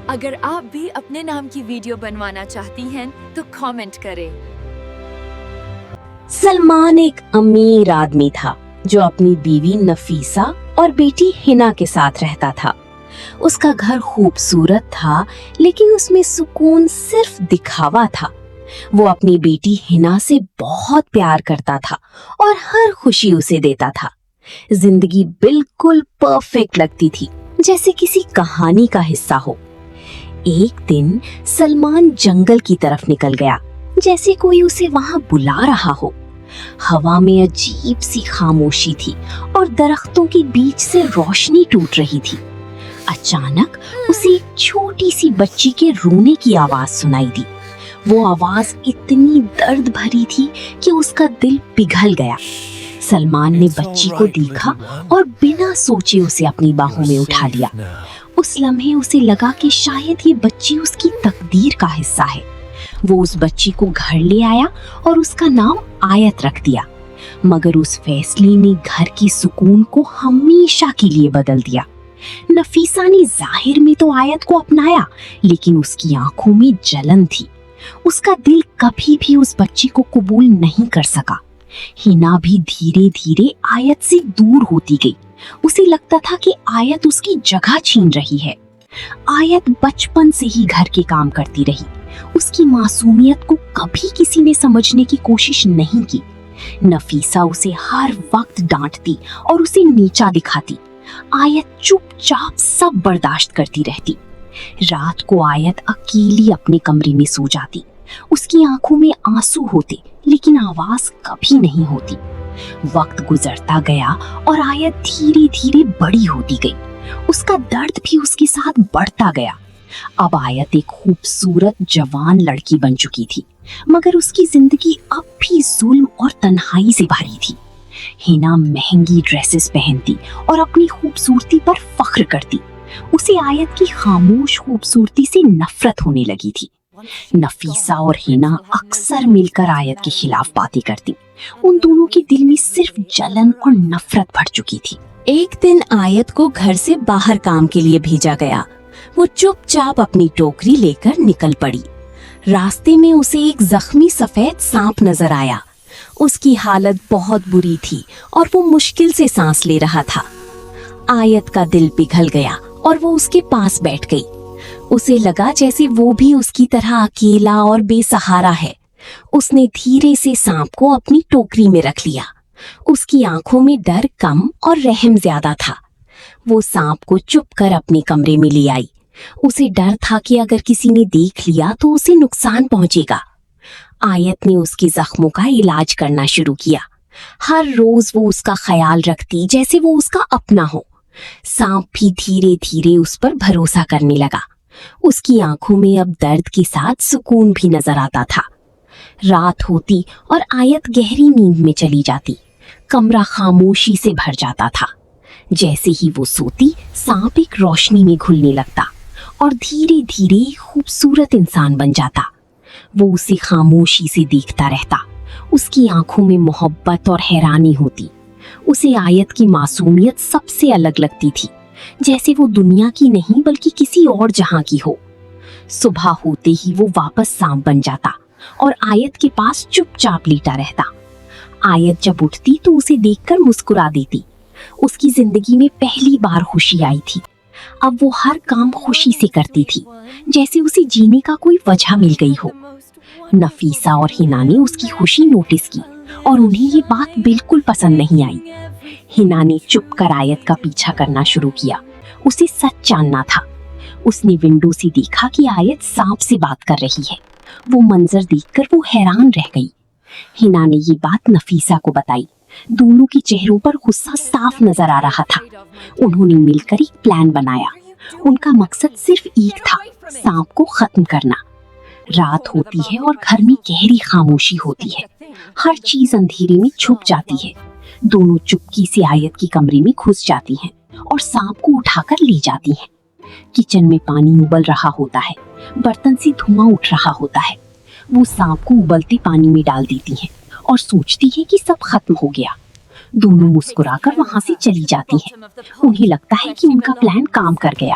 اگر آپ بھی اپنے نام کی ویڈیو بنوانا چاہتی ہیں تو کامنٹ کریں۔ سلمان ایک امیر آدمی تھا جو اپنی بیوی نفیسہ اور بیٹی ہنا کے ساتھ رہتا تھا۔ اس کا گھر خوبصورت تھا لیکن اس میں سکون صرف دکھاوا تھا۔ وہ اپنی بیٹی ہنا سے بہت پیار کرتا تھا اور ہر خوشی اسے دیتا تھا۔ زندگی بالکل پرفیکٹ لگتی تھی، جیسے کسی کہانی کا حصہ ہو۔ ایک دن سلمان جنگل کی طرف نکل گیا، جیسے کوئی اسے وہاں بلا رہا ہو۔ ہوا میں عجیب سی خاموشی تھی اور درختوں کے بیچ سے روشنی ٹوٹ رہی تھی۔ اچانک اسے ایک چھوٹی سی بچی کے رونے کی آواز سنائی دی۔ وہ آواز اتنی درد بھری تھی کہ اس کا دل پگھل گیا۔ سلمان نے بچی کو دیکھا اور بنا سوچے اسے اپنی باہوں میں اٹھا لیا۔ اس لمحے اسے لگا کہ شاید یہ بچی اس کی تقدیر کا حصہ ہے۔ وہ اس بچی کو گھر لے آیا اور اس کا نام آیت رکھ دیا، مگر اس فیصلے نے گھر کی سکون کو ہمیشہ کے لیے بدل دیا۔ نفیسہ نے ظاہر میں تو آیت کو اپنایا، لیکن اس کی آنکھوں میں جلن تھی۔ اس کا دل کبھی بھی اس بچی کو قبول نہیں کر سکا۔ ہنا بھی دھیرے دھیرے آیت سے دور ہوتی گئی۔ اسے لگتا تھا کہ آیت اس کی جگہ چھین رہی ہے۔ آیت بچپن سے ہی گھر کے کام کرتی رہی۔ اس کی معصومیت کو کبھی کسی نے سمجھنے کی کوشش نہیں کی۔ نفیسہ اسے ہر وقت ڈانٹتی اور اسے نیچا دکھاتی۔ آیت چپ چاپ سب برداشت کرتی رہتی۔ رات کو آیت اکیلی اپنے کمرے میں سو جاتی۔ اس کی آنکھوں میں آنسو ہوتے لیکن آواز کبھی نہیں ہوتی۔ وقت گزرتا گیا اور آیت دھیرے دھیرے بڑی ہوتی گئی۔ اس کا درد بھی اس کے ساتھ بڑھتا گیا۔ اب آیت ایک خوبصورت جوان لڑکی بن چکی تھی، مگر اس کی زندگی اب بھی ظلم اور تنہائی سے بھری تھی۔ ہنا مہنگی ڈریسز پہنتی اور اپنی خوبصورتی پر فخر کرتی۔ اسے آیت کی خاموش خوبصورتی سے نفرت ہونے لگی تھی۔ نفیسہ اور ہنا اکثر مل کر آیت کے خلاف باتیں کرتی۔ ان دونوں کے دل میں صرف جلن اور نفرت بھر چکی تھی۔ ایک دن آیت کو گھر سے باہر کام کے لیے بھیجا گیا۔ وہ چپ چاپ اپنی ٹوکری لے کر نکل پڑی۔ راستے میں اسے ایک زخمی سفید سانپ نظر آیا۔ اس کی حالت بہت بری تھی اور وہ مشکل سے سانس لے رہا تھا۔ آیت کا دل پگھل گیا اور وہ اس کے پاس بیٹھ گئی۔ اسے لگا جیسے وہ بھی اس کی طرح اکیلا اور بے سہارا ہے۔ اس نے دھیرے سے سانپ کو اپنی ٹوکری میں رکھ لیا۔ اس کی آنکھوں میں ڈر کم اور رحم زیادہ تھا۔ وہ سانپ کو چپ کر اپنے کمرے میں لے آئی۔ اسے ڈر تھا کہ اگر کسی نے دیکھ لیا تو اسے نقصان پہنچے گا۔ آیت نے اس کے زخموں کا علاج کرنا شروع کیا۔ ہر روز وہ اس کا خیال رکھتی جیسے وہ اس کا اپنا ہو۔ سانپ بھی دھیرے دھیرے اس پر بھروسہ کرنے لگا۔ اس کی آنکھوں میں اب درد کے ساتھ سکون بھی نظر آتا تھا۔ رات ہوتی اور آیت گہری نیند میں چلی جاتی۔ کمرہ خاموشی سے بھر جاتا تھا۔ جیسے ہی وہ سوتی، سانپ ایک روشنی میں گھلنے لگتا اور دھیرے دھیرے خوبصورت انسان بن جاتا۔ وہ اسے خاموشی سے دیکھتا رہتا۔ اس کی آنکھوں میں محبت اور حیرانی ہوتی۔ اسے آیت کی معصومیت سب سے الگ لگتی تھی، جیسے وہ دنیا کی نہیں بلکہ کسی اور جہاں کی ہو۔ صبح ہوتے ہی وہ واپس سانپ بن جاتا اور آیت کے پاس چپ چاپ لیٹا رہتا۔ آیت جب اٹھتی تو اسے دیکھ کر مسکرا دیتی۔ اس کی زندگی میں پہلی بار خوشی آئی تھی۔ اب وہ ہر کام خوشی سے کرتی تھی، جیسے اسے جینے کا کوئی وجہ مل گئی ہو۔ نفیسہ اور ہنا نے اس کی خوشی نوٹس کی اور انہیں یہ بات بالکل پسند نہیں آئی۔ ہنا نے چپ کر آیت کا پیچھا کرنا شروع کیا۔ اسے سچ جاننا تھا۔ اس نے ونڈو سے دیکھا کہ آیت سانپ سے بات کر رہی ہے۔ وہ منظر دیکھ کر وہ حیران رہ گئی۔ ہنا نے یہ بات نفیسہ کو بتائی۔ دونوں کے چہروں پر غصہ صاف نظر آ رہا تھا۔ انہوں نے مل کر ایک پلان بنایا۔ ان کا مقصد صرف ایک تھا، سانپ کو ختم کرنا۔ رات ہوتی ہے اور گھر میں گہری خاموشی ہوتی ہے۔ ہر چیز اندھیرے میں چھپ جاتی ہے۔ دونوں چپکی سے آیت کی کمرے میں گھس جاتی ہیں اور سانپ کو اٹھا کر لے جاتی ہیں۔ کچن میں پانی ابل رہا ہوتا ہے، برتن سے دھواں اٹھ رہا ہوتا ہے۔ وہ سانپ کو ابلتے پانی میں ڈال دیتی ہیں اور سوچتی ہے کہ سب ختم ہو گیا۔ دونوں مسکرا کر وہاں سے چلی جاتی ہیں۔ انہیں لگتا ہے کہ ان کا پلان کام کر گیا۔